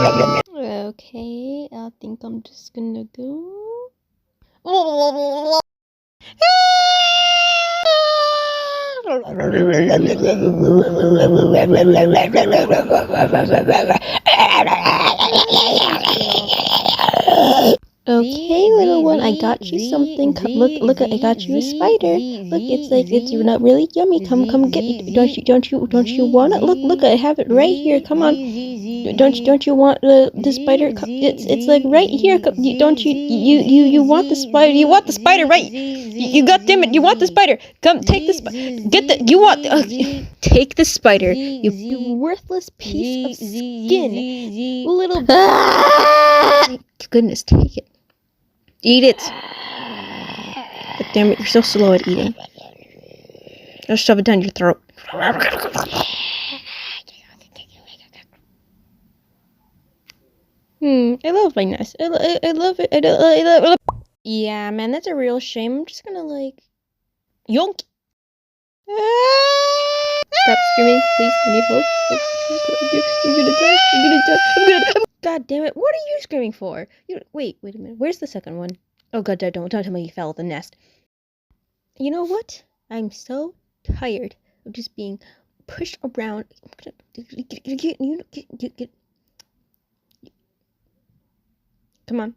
Okay, I think I'm just gonna go. Okay, little one, I got you something. Look, I got you a spider. Look, it's not really yummy. Come get it. Don't you want it? Look, I have it right here. Come on. Don't you want the spider? It's like right here. Don't you want the spider? You want the spider, right? You goddamn it! You want the spider? Come take the spider. Get the you want take the spider. You worthless piece of skin, little. Goodness, take it. Eat it. God damn it! You're so slow at eating. I'll shove it down your throat. I love my nest. I love it. I love it. Yeah, man, that's a real shame. I'm just gonna yonk. Stop screaming, please. I need help. I'm gonna die. I'm gonna die. God damn it! What are you screaming for? Wait a minute. Where's the second one? Oh God, don't tell me you fell at the nest. You know what? I'm so tired of just being pushed around. Come on.